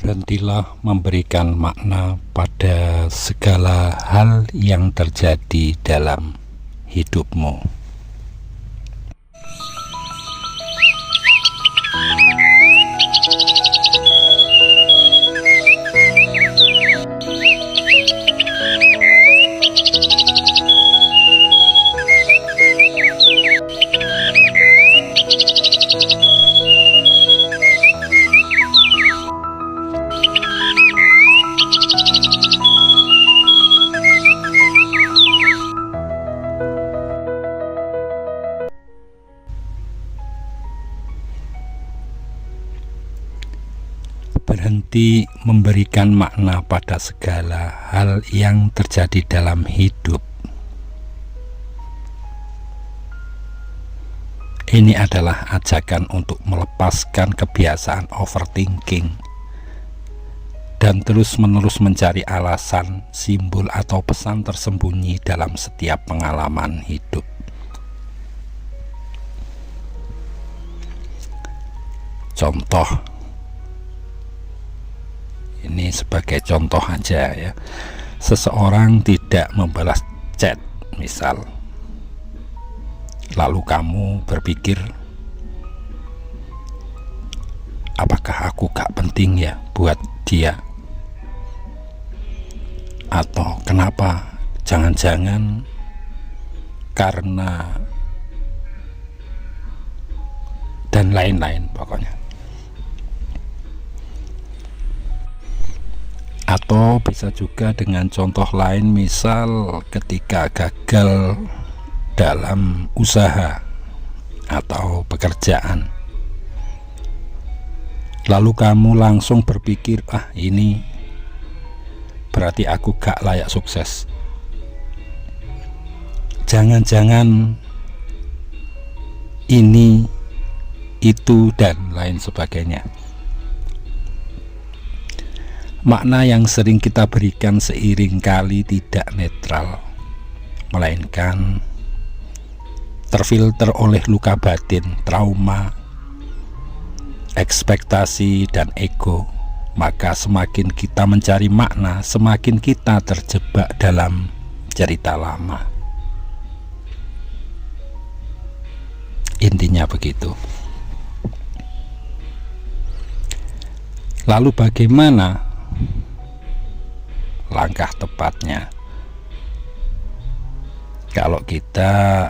Berhentilah memberikan makna pada segala hal yang terjadi dalam hidupmu. Berhenti memberikan makna pada segala hal yang terjadi dalam hidup. Ini adalah ajakan untuk melepaskan kebiasaan overthinking dan terus-menerus mencari alasan, simbol, atau pesan tersembunyi dalam setiap pengalaman hidup. Contoh, ini sebagai contoh aja ya, seseorang tidak membalas chat misal, lalu kamu berpikir, apakah aku gak penting ya buat dia, atau kenapa, jangan-jangan karena, dan lain-lain pokoknya. Atau bisa juga dengan contoh lain, misal ketika gagal dalam usaha atau pekerjaan, lalu kamu langsung berpikir, ini berarti aku gak layak sukses, jangan-jangan ini, itu, dan lain sebagainya. Makna yang sering kita berikan seiring kali tidak netral, melainkan terfilter oleh luka batin, trauma, ekspektasi, dan ego. Maka semakin kita mencari makna, semakin kita terjebak dalam cerita lama. Intinya begitu. Lalu bagaimana langkah tepatnya kalau kita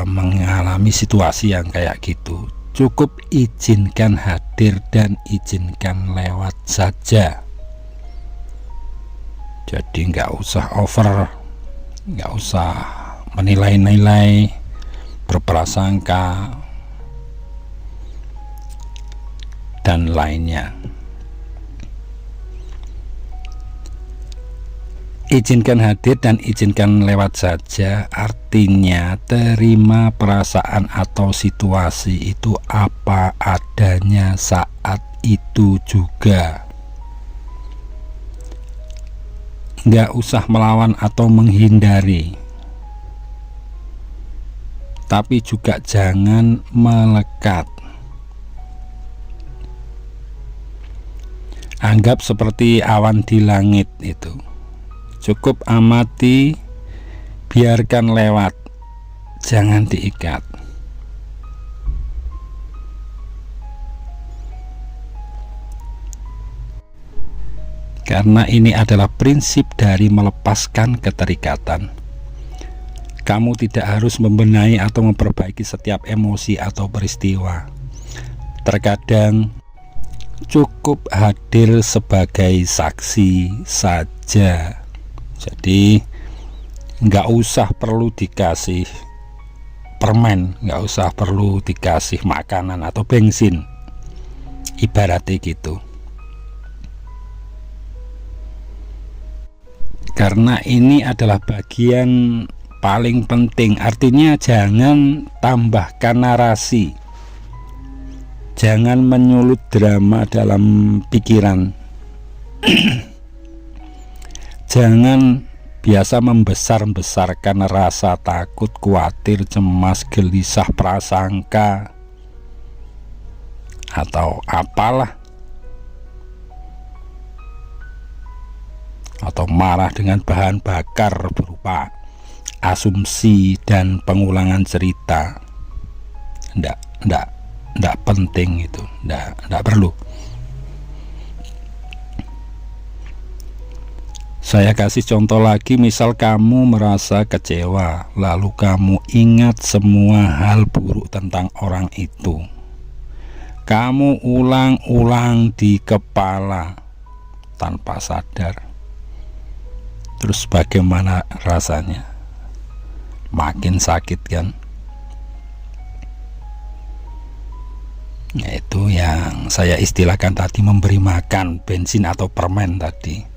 mengalami situasi yang kayak gitu? Cukup izinkan hadir dan izinkan lewat saja. Jadi nggak usah over, nggak usah menilai-nilai, berprasangka, dan lainnya. Izinkan hadir dan izinkan lewat saja, artinya terima perasaan atau situasi itu apa adanya saat itu juga. Nggak usah melawan atau menghindari, tapi juga jangan melekat. Anggap seperti awan di langit itu. Cukup amati, biarkan lewat, jangan diikat. Karena ini adalah prinsip dari melepaskan keterikatan. Kamu tidak harus membenahi atau memperbaiki setiap emosi atau peristiwa. Terkadang cukup hadir sebagai saksi saja. Jadi nggak usah perlu dikasih permen, nggak usah perlu dikasih makanan atau bensin, ibaratnya gitu. Karena ini adalah bagian paling penting, artinya jangan tambahkan narasi, jangan menyulut drama dalam pikiran. Jangan biasa membesar-besarkan rasa takut, khawatir, cemas, gelisah, prasangka, atau apalah. marah dengan bahan bakar berupa asumsi dan pengulangan cerita. Ndak penting itu, ndak perlu. Saya kasih contoh lagi, misal kamu merasa kecewa, lalu kamu ingat semua hal buruk tentang orang itu. Kamu ulang-ulang di kepala tanpa sadar. Terus bagaimana rasanya? Makin sakit kan? Yaitu yang saya istilahkan tadi, memberi makan bensin atau permen tadi.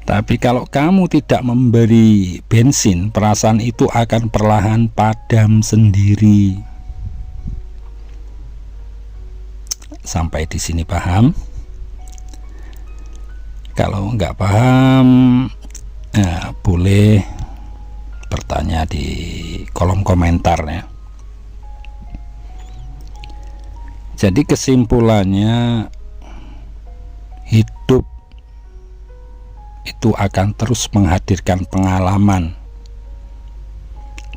Tapi kalau kamu tidak memberi bensin, perasaan itu akan perlahan padam sendiri. Sampai di sini paham? Kalau nggak paham, boleh bertanya di kolom komentar ya. Jadi kesimpulannya, hidup itu akan terus menghadirkan pengalaman,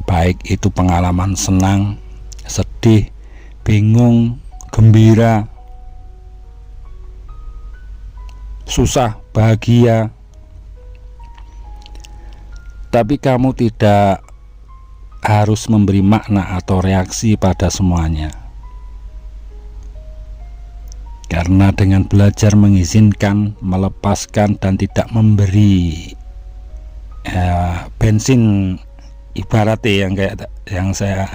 baik itu pengalaman senang, sedih, bingung, gembira, susah, bahagia. Tapi kamu tidak harus memberi makna atau reaksi pada semuanya. Karena dengan belajar mengizinkan, melepaskan, dan tidak memberi bensin, ibaratnya yang saya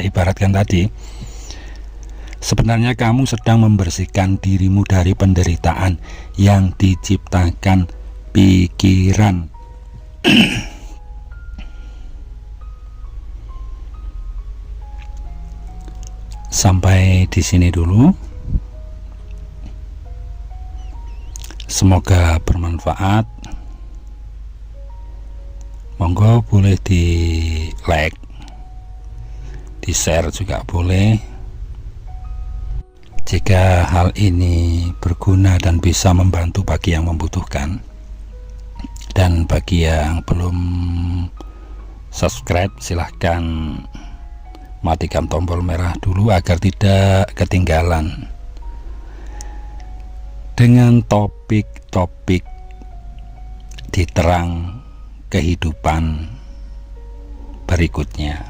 ibaratkan tadi, sebenarnya kamu sedang membersihkan dirimu dari penderitaan yang diciptakan pikiran. Sampai di sini dulu. Semoga bermanfaat. Monggo boleh di like, di share juga boleh. Jika hal ini berguna dan bisa membantu bagi yang membutuhkan. Dan bagi yang belum subscribe, silahkan matikan tombol merah dulu agar tidak ketinggalan dengan topik-topik di terang kehidupan berikutnya.